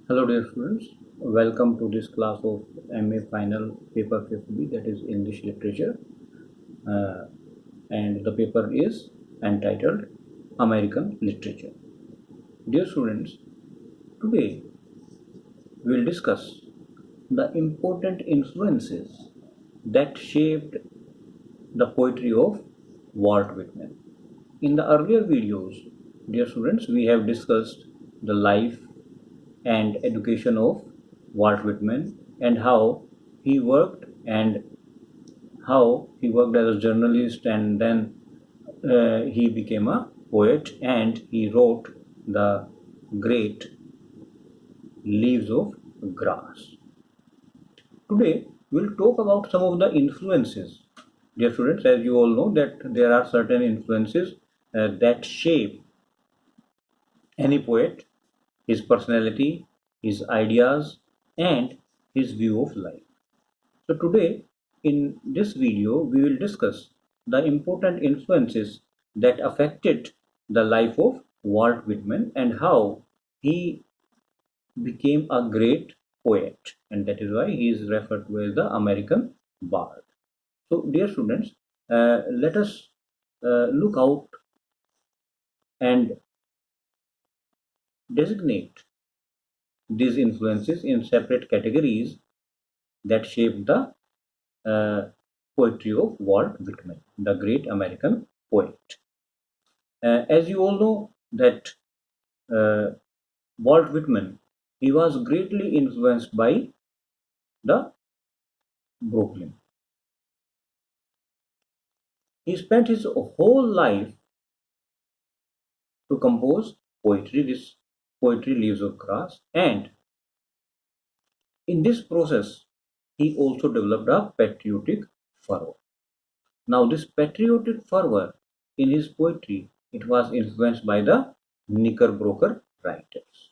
Hello dear students, welcome to this class of MA Final Paper 50, that is English Literature, uh, and the paper is entitled American Literature. Dear students, today we will discuss the important influences that shaped the poetry of Walt Whitman. In the earlier videos, dear students, we have discussed the life and education of Walt Whitman and how he worked as a journalist, and then he became a poet and he wrote the great Leaves of Grass. Today we'll talk about some of the influences. Dear students, as you all know that there are certain influences that shape any poet, his personality, his ideas, and his view of life. So today in this video we will discuss the important influences that affected the life of Walt Whitman and how he became a great poet, and that is why he is referred to as the American bard. So dear students, let us look out and designate these influences in separate categories that shape the uh, poetry of Walt Whitman, the great American poet. As you all know that uh, Walt Whitman, he was greatly influenced by the Brooklyn. He spent his whole life to compose poetry, this poetry Leaves of Grass, and in this process, he also developed a patriotic fervor. Now, this patriotic fervor in his poetry, it was influenced by the Knickerbocker writers.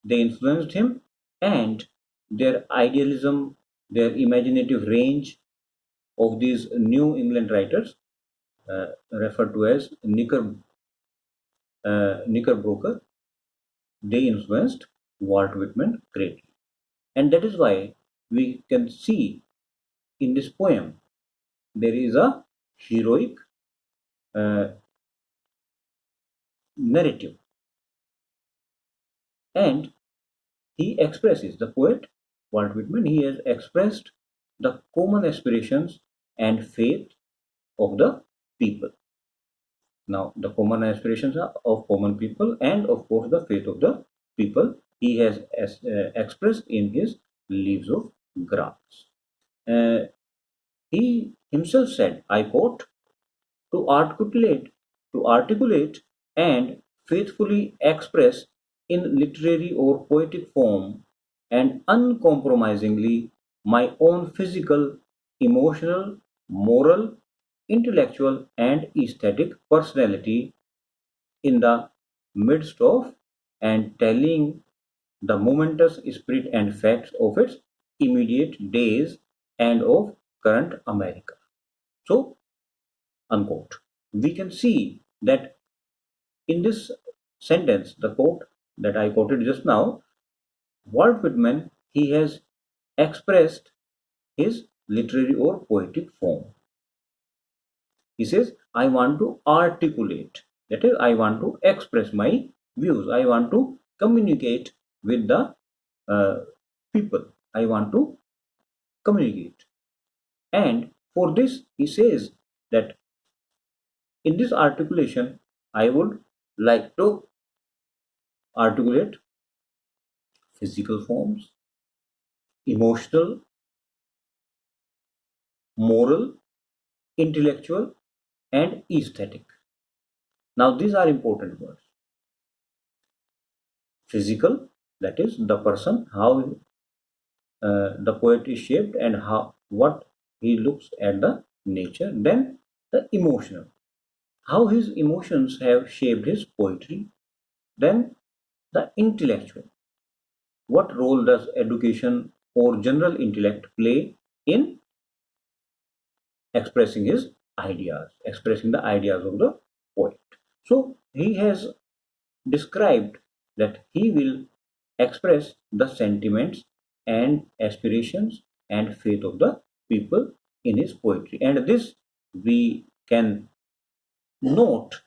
They influenced him, and their idealism, their imaginative range of these New England writers, referred to as Knickerbocker, they influenced Walt Whitman greatly. And that is why we can see in this poem there is a heroic uh, narrative, and he expresses, the poet Walt Whitman, he has expressed the common aspirations and faith of the people. Now, the common aspirations are of common people, and of course, the faith of the people he has expressed in his Leaves of Grass. Uh, he himself said, I quote, to articulate and faithfully express in literary or poetic form and uncompromisingly my own physical, emotional, moral, intellectual, and aesthetic personality in the midst of and telling the momentous spirit and facts of its immediate days and of current America. So, unquote. We can see that in this sentence, the quote that I quoted just now, Walt Whitman, he has expressed his literary or poetic form. He says, I want to articulate, that is, I want to express my views, I want to communicate with the uh, people, I want to communicate. And for this, he says that in this articulation, I would like to articulate physical forms, emotional, moral, intellectual, and aesthetic. Now, these are important words. Physical, that is the person, how the poet is shaped and how what he looks at the nature. Then the emotional, how his emotions have shaped his poetry. Then the intellectual, what role does education or general intellect play in expressing the ideas of the poet. So he has described that he will express the sentiments and aspirations and faith of the people in his poetry. And this we can note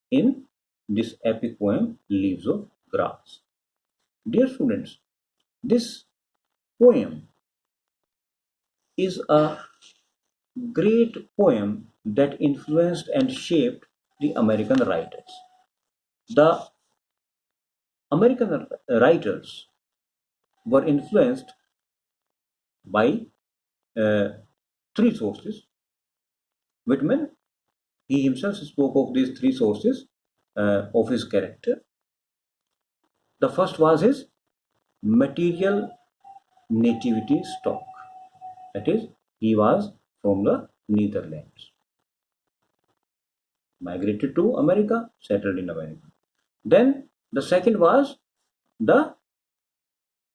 in this epic poem, Leaves of Grass. Dear students, this poem is a great poem that influenced and shaped the American writers. The American writers were influenced by uh, three sources. Whitman, he himself spoke of these three sources of his character. The first was his material nativity stock. That is, he was from the Netherlands, migrated to America, settled in America. Then the second was the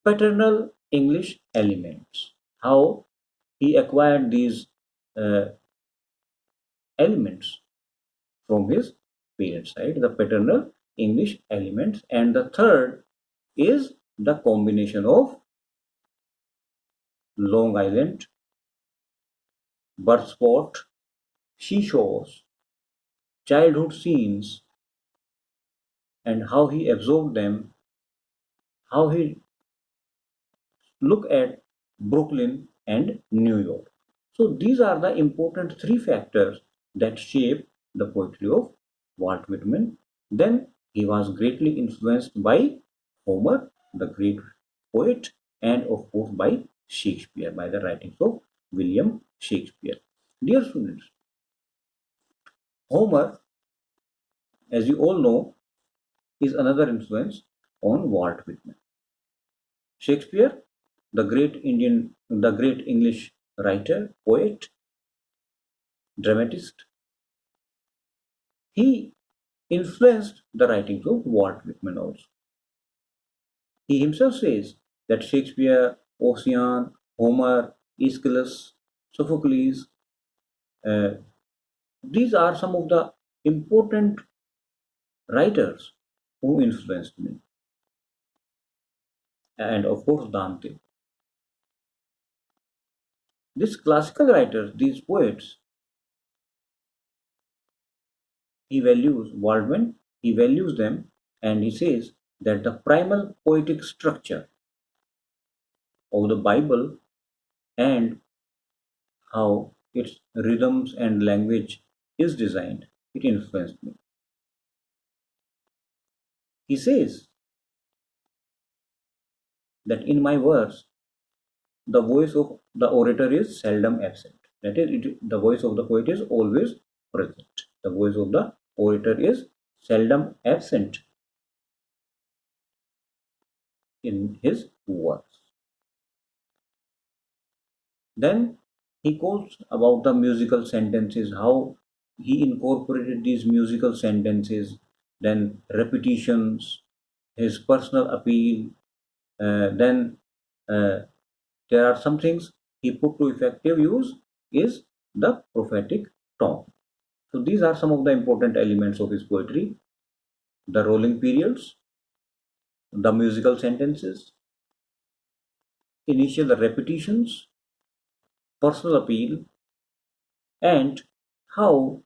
paternal English elements. How he acquired these uh, elements from his parents' side, the paternal English elements. And the third is the combination of Long Island, birth spot, seashores, childhood scenes, and how he absorbed them, how he look at Brooklyn and New York. So these are the important three factors that shape the poetry of Walt Whitman. Then he was greatly influenced by Homer, the great poet, and of course by Shakespeare, by the writings of William Shakespeare. Dear students, Homer, as you all know, is another influence on Walt Whitman. Shakespeare, the great English writer, poet, dramatist, he influenced the writings of Walt Whitman also. He himself says that Shakespeare, Ossian, Homer, Aeschylus, Sophocles, uh, these are some of the important writers who influenced me. And of course, Dante. These classical writers, these poets, he values Waldman, he values them, and he says that the primal poetic structure of the Bible and how its rhythms and language is designed, it influenced me. He says that in my verse, the voice of the orator is seldom absent. That is, the voice of the poet is always present. The voice of the orator is seldom absent in his works. Then he quotes about the musical sentences, how he incorporated these musical sentences, then repetitions, his personal appeal, then uh, there are some things he put to effective use is the prophetic tone. So these are some of the important elements of his poetry: the rolling periods, the musical sentences, initial repetitions, personal appeal, and how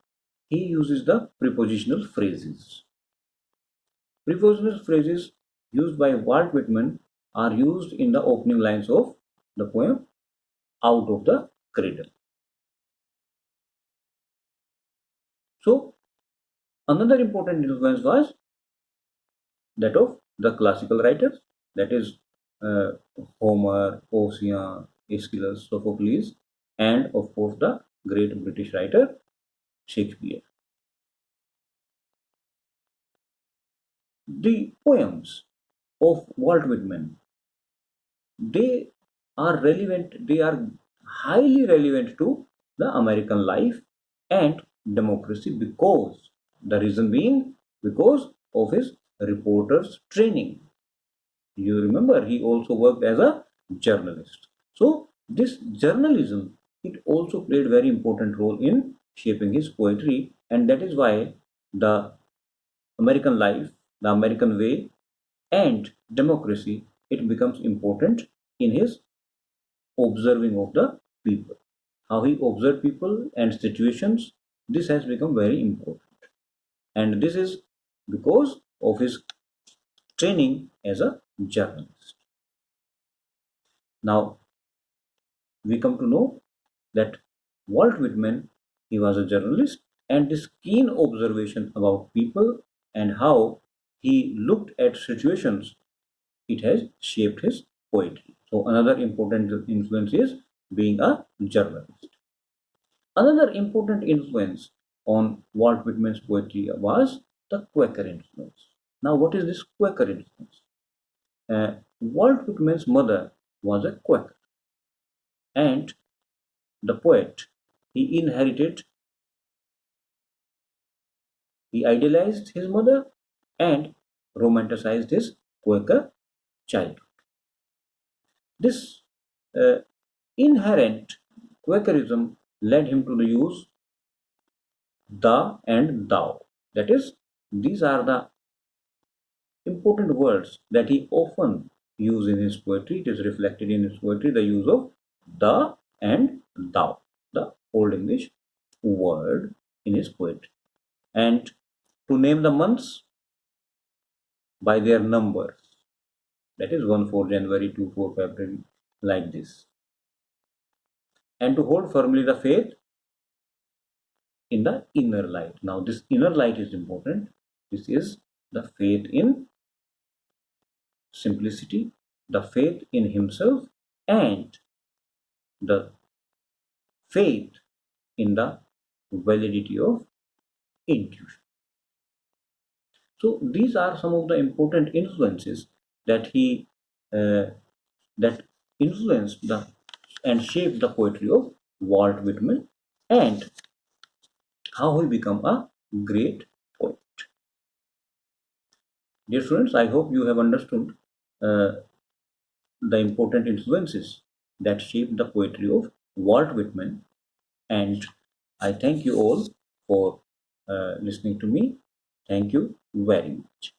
he uses the prepositional phrases. Prepositional phrases used by Walt Whitman are used in the opening lines of the poem Out of the Cradle. So, another important influence was that of the classical writers, that is uh, Homer, Ossian, Aeschylus, Sophocles, and of course the great British writer Shakespeare. The poems of Walt Whitman, they they are highly relevant to the American life and democracy, because the reason being because of his reporter's training. You remember he also worked as a journalist. So this journalism, it also played very important role in shaping his poetry, and that is why the American life, the American way, and democracy it becomes important in his observing of the people. How he observed people and situations, this has become very important. And this is because of his training as a journalist. Now we come to know that Walt Whitman, he was a journalist, and this keen observation about people and how he looked at situations, it has shaped his poetry. So another important influence is being a journalist. Another important influence on Walt Whitman's poetry was the Quaker influence. Now, what is this Quaker influence? Walt Whitman's mother was a Quaker, and the poet, he inherited, he idealized his mother and romanticized his Quaker childhood. This inherent Quakerism led him to the use the and thou. That is, these are the important words that he often uses in his poetry. It is reflected in his poetry, the use of the and thou, the Old English word in his poetry. And to name the months by their numbers, that is 1 for January, 2 for February, like this. And to hold firmly the faith in the inner light. Now, this inner light is important. This is the faith in simplicity, the faith in himself, and the faith in the validity of intuition. So these are some of the important influences that he that influenced the and shaped the poetry of Walt Whitman and how he became a great poet. Dear students, I hope you have understood uh, the important influences that shaped the poetry of Walt Whitman, and I thank you all for listening to me. Thank you very much.